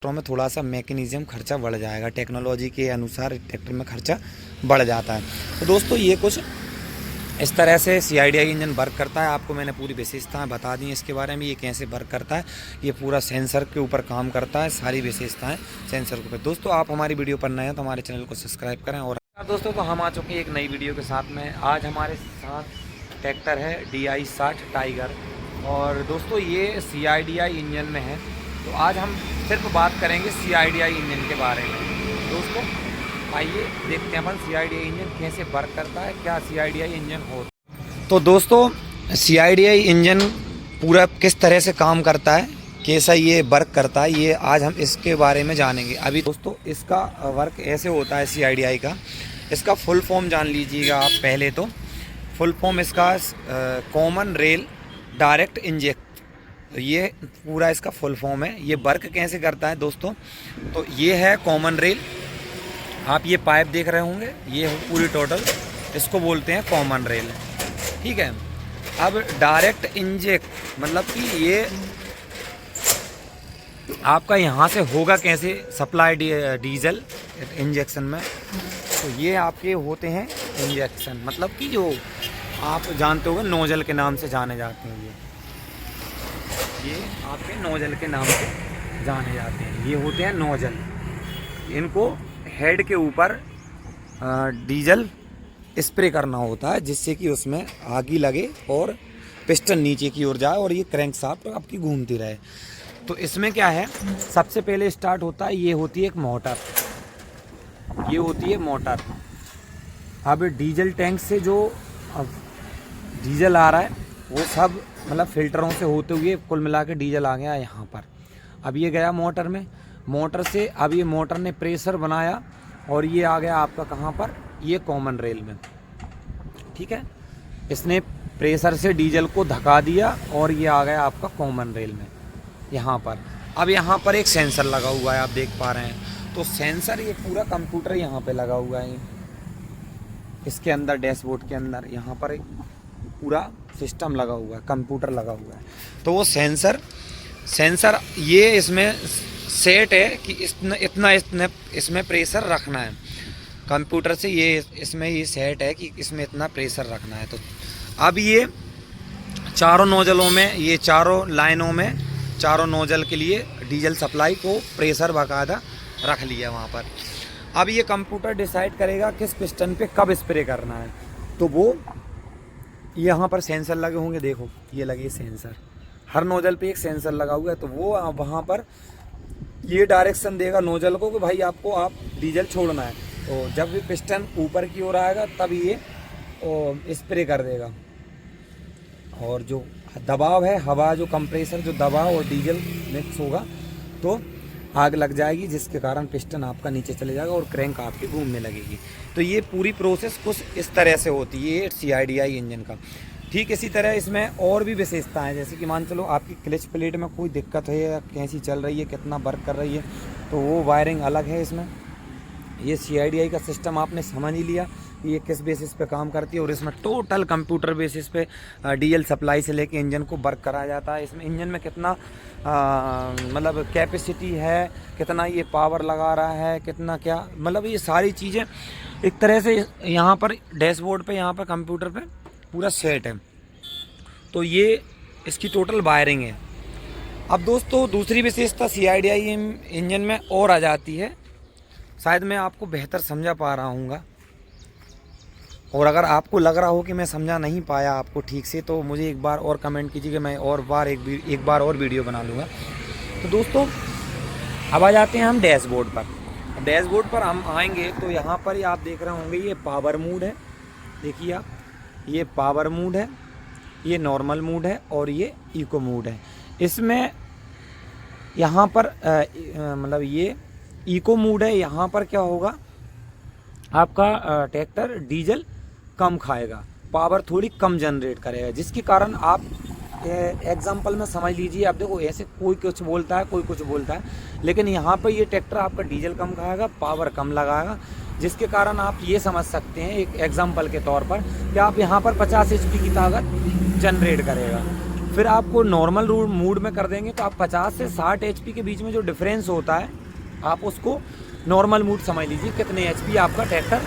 ट्रैक्टरों में थोड़ा सा मैकेनिज्म खर्चा बढ़ जाएगा, टेक्नोलॉजी के अनुसार ट्रैक्टर में खर्चा बढ़ जाता है। तो दोस्तों ये कुछ इस तरह से CIDI इंजन वर्क करता है। आपको मैंने पूरी विशेषताएं बता दी इसके बारे में, ये कैसे वर्क करता है। ये पूरा सेंसर के ऊपर काम करता है, सारी विशेषताएं सेंसर के ऊपर। दोस्तों आप हमारी वीडियो पर नए हैं तो हमारे चैनल को सब्सक्राइब करें। और दोस्तों तो हम आ चुके हैं एक नई वीडियो के साथ में। आज हमारे साथ ट्रैक्टर है DI 60 टाइगर, और दोस्तों ये CIDI इंजन में है। तो आज हम सिर्फ बात करेंगे CIDI इंजन के बारे में। दोस्तों आइए देखते हैं अपन CIDI इंजन कैसे वर्क करता है, क्या CIDI इंजन हो। तो दोस्तों CIDI इंजन पूरा किस तरह से काम करता है, कैसा ये वर्क करता है, ये आज हम इसके बारे में जानेंगे। अभी दोस्तों इसका वर्क ऐसे होता है CIDI का। इसका फुल फॉर्म जान लीजिएगा आप पहले। तो फुल फॉर्म इसका कॉमन रेल डायरेक्ट इंजेक्ट, ये पूरा इसका फुल फॉर्म है। ये वर्क कैसे करता है दोस्तों, तो ये है कॉमन रेल। आप ये पाइप देख रहे होंगे, ये पूरी टोटल इसको बोलते हैं कॉमन रेल, ठीक है। अब डायरेक्ट इंजेक्ट मतलब कि ये आपका यहाँ से होगा कैसे सप्लाई डीजल इंजेक्शन में। तो ये आपके होते हैं इंजेक्शन, मतलब कि जो आप जानते होंगे नोजल के नाम से जाने जाते हैं। ये आपके नोजल के नाम से जाने जाते हैं। ये होते हैं नोजल। इनको हेड के ऊपर डीजल स्प्रे करना होता है, जिससे कि उसमें आग लगे और पिस्टन नीचे की ओर जाए और ये क्रैंकशाफ्ट आपकी घूमती रहे। तो इसमें क्या है, सबसे पहले स्टार्ट होता है, ये होती है एक मोटर। ये होती है मोटर। अब डीजल टैंक से जो डीजल आ रहा है वो सब मतलब फिल्टरों से होते हुए कुल मिला के डीजल आ गया यहाँ पर। अब ये गया मोटर में, मोटर से अब ये मोटर ने प्रेशर बनाया और ये आ गया आपका कहाँ पर, ये कॉमन रेल में, ठीक है। इसने प्रेशर से डीजल को धका दिया और ये आ गया आपका कॉमन रेल में यहाँ पर। अब यहाँ पर एक सेंसर लगा हुआ है, आप देख पा रहे हैं। तो सेंसर ये पूरा कंप्यूटर यहाँ पे लगा हुआ है, इसके अंदर डैशबोर्ड के अंदर यहाँ पर एक पूरा सिस्टम लगा हुआ है, कंप्यूटर लगा हुआ है। तो वो सेंसर ये इसमें सेट है कि इतना इसमें प्रेशर रखना है। कंप्यूटर से ये इसमें ये सेट है कि इसमें इतना प्रेशर रखना है। तो अब ये चारों नोजलों में, ये चारों लाइनों में, चारों नोजल के लिए डीजल सप्लाई को प्रेशर बाकायदा रख लिया वहाँ पर। अब ये कंप्यूटर डिसाइड करेगा किस पिस्टन पे कब स्प्रे करना है। तो वो यहाँ पर सेंसर लगे होंगे, देखो ये लगे सेंसर, हर नोजल पे एक सेंसर लगा हुआ है। तो वो वहाँ पर ये डायरेक्शन देगा नोजल को कि भाई आपको आप डीजल छोड़ना है। तो जब भी पिस्टन ऊपर की ओर आएगा तब ये स्प्रे कर देगा, और जो दबाव है, हवा जो कंप्रेसर जो दबाव और डीजल मिक्स होगा तो आग लग जाएगी, जिसके कारण पिस्टन आपका नीचे चले जाएगा और क्रैंक आपकी घूमने लगेगी। तो ये पूरी प्रोसेस कुछ इस तरह से होती है CIDI इंजन का। ठीक इसी तरह इसमें और भी विशेषताएं हैं, जैसे कि मान चलो आपकी क्लच प्लेट में कोई दिक्कत है या कैसी चल रही है, कितना वर्क कर रही है, तो वो वायरिंग अलग है इसमें। ये CIDI का सिस्टम आपने समझ ही लिया ये किस बेसिस पे काम करती है। और इसमें टोटल कंप्यूटर बेसिस पे डीजल सप्लाई से लेके इंजन को वर्क कराया जाता है। इसमें इंजन में कितना मतलब कैपेसिटी है, कितना ये पावर लगा रहा है, कितना क्या, मतलब ये सारी चीज़ें एक तरह से यहाँ पर डैशबोर्ड पे, यहाँ पर कंप्यूटर पे पूरा सेट है। तो ये इसकी टोटल वायरिंग है। अब दोस्तों दूसरी विशेषता CIDI इंजन में और आ जाती है, शायद मैं आपको बेहतर समझा पा रहा हूँगा, और अगर आपको लग रहा हो कि मैं समझा नहीं पाया आपको ठीक से, तो मुझे एक बार और कमेंट कीजिए कि मैं एक बार और वीडियो बना लूँगा। तो दोस्तों अब आ जाते हैं हम डैशबोर्ड पर। डैशबोर्ड पर हम आएंगे तो यहाँ पर ही आप देख रहे होंगे ये पावर मोड है, देखिए आप, ये पावर मोड है, ये नॉर्मल मोड है और ये इको मोड है। इसमें यहाँ पर मतलब ये इको मोड है। यहाँ पर क्या होगा, आपका ट्रैक्टर डीजल कम खाएगा, पावर थोड़ी कम जनरेट करेगा, जिसके कारण आप एग्जाम्पल में समझ लीजिए। आप देखो ऐसे कोई कुछ बोलता है, कोई कुछ बोलता है, लेकिन यहाँ पर ये ट्रैक्टर आपका डीजल कम खाएगा, पावर कम लगाएगा, जिसके कारण आप ये समझ सकते हैं एक एग्जाम्पल के तौर पर कि आप यहाँ पर 50 HP की ताकत जनरेट करेगा। फिर आपको नॉर्मल मूड में कर देंगे तो आप 50 से 60 HP के बीच में जो डिफरेंस होता है आप उसको नॉर्मल मूड समझ लीजिए कितने HP आपका ट्रैक्टर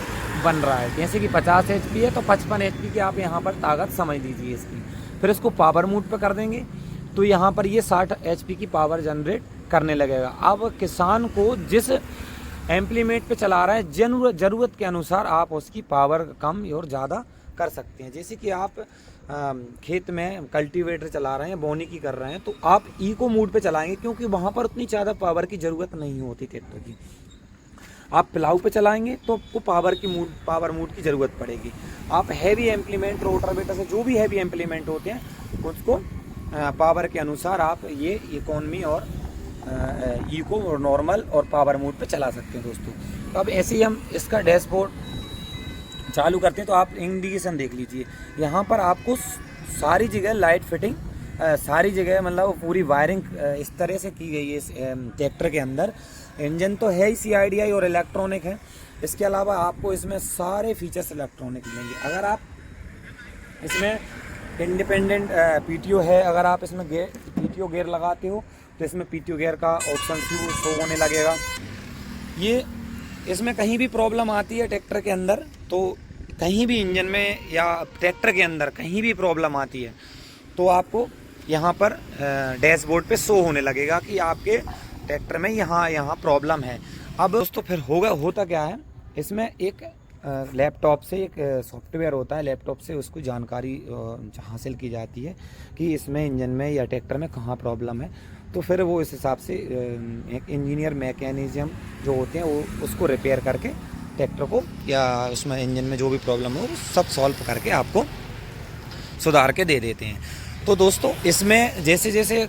बन रहा है। जैसे कि 50 HP है तो 55 HP की आप यहाँ पर ताकत समझ लीजिए इसकी। फिर इसको पावर मूड पे कर देंगे तो यहाँ पर ये 60 HP की पावर जनरेट करने लगेगा। अब किसान को जिस एम्प्लीमेंट पे चला रहा है ज़रूरत के अनुसार आप उसकी पावर कम और ज़्यादा कर सकते हैं। जैसे कि आप खेत में कल्टीवेटर चला रहे हैं, बोनी की कर रहे हैं, तो आप इको मूड पे चलाएंगे क्योंकि वहाँ पर उतनी ज़्यादा पावर की ज़रूरत नहीं होती ट्रैक्टर की। आप प्लाऊ पे चलाएंगे तो आपको पावर मूड की ज़रूरत पड़ेगी। आप हैवी एम्प्लीमेंट रोटावेटर से जो भी हैवी एम्प्लीमेंट होते हैं उसको पावर के अनुसार आप ये इकोनॉमी और इको और नॉर्मल और पावर मोड पे चला सकते हैं दोस्तों। तो अब ऐसे ही हम इसका डैशबोर्ड चालू करते हैं तो आप इंडिकेशन देख लीजिए। यहाँ पर आपको सारी जगह लाइट फिटिंग सारी जगह मतलब पूरी वायरिंग इस तरह से की गई है इस ट्रैक्टर के अंदर। इंजन तो है ही CIDI और इलेक्ट्रॉनिक है, इसके अलावा आपको इसमें सारे फीचर्स इलेक्ट्रॉनिक मिलेंगे। अगर आप इसमें इंडिपेंडेंट PTO है, अगर आप इसमें PTO गियर लगाते हो तो इसमें PTO गियर का ऑप्शन शो होने लगेगा। ये इसमें कहीं भी प्रॉब्लम आती है ट्रैक्टर के अंदर, तो कहीं भी इंजन में या ट्रैक्टर के अंदर कहीं भी प्रॉब्लम आती है तो आपको यहाँ पर डैशबोर्ड पे शो होने लगेगा कि आपके ट्रैक्टर में यहाँ प्रॉब्लम है। अब दोस्तों फिर होता क्या है, इसमें एक लैपटॉप से एक सॉफ्टवेयर होता है, लैपटॉप से उसको जानकारी हासिल की जाती है कि इसमें इंजन में या ट्रैक्टर में कहाँ प्रॉब्लम है। तो फिर वो इस हिसाब से एक इंजीनियर मैकेनिज्म जो होते हैं वो उसको रिपेयर करके ट्रैक्टर को या उसमें इंजन में जो भी प्रॉब्लम हो वो सब सॉल्व करके आपको सुधार के दे देते हैं। तो दोस्तों इसमें जैसे जैसे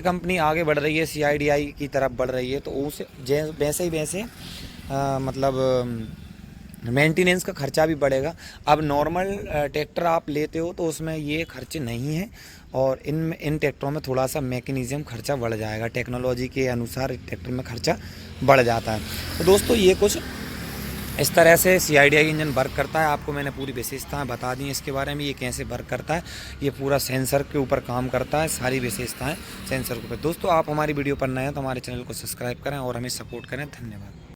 कंपनी आगे बढ़ रही है, CIDI की तरफ बढ़ रही है, तो उसे वैसे मतलब मेंटेनेंस का खर्चा भी बढ़ेगा। अब नॉर्मल ट्रैक्टर आप लेते हो तो उसमें ये खर्चे नहीं है और इन ट्रैक्टरों में थोड़ा सा मैकेनिज्म खर्चा बढ़ जाएगा। टेक्नोलॉजी के अनुसार ट्रैक्टर में खर्चा बढ़ जाता है। तो दोस्तों ये कुछ इस तरह से CIDI इंजन वर्क करता है। आपको मैंने पूरी विशेषताएं बता दी इसके बारे में, ये कैसे वर्क करता है। ये पूरा सेंसर के ऊपर काम करता है, सारी विशेषताएं सेंसर के ऊपर। दोस्तों आप हमारी वीडियो पर नए हैं तो हमारे चैनल को सब्सक्राइब करें और हमें सपोर्ट करें। धन्यवाद।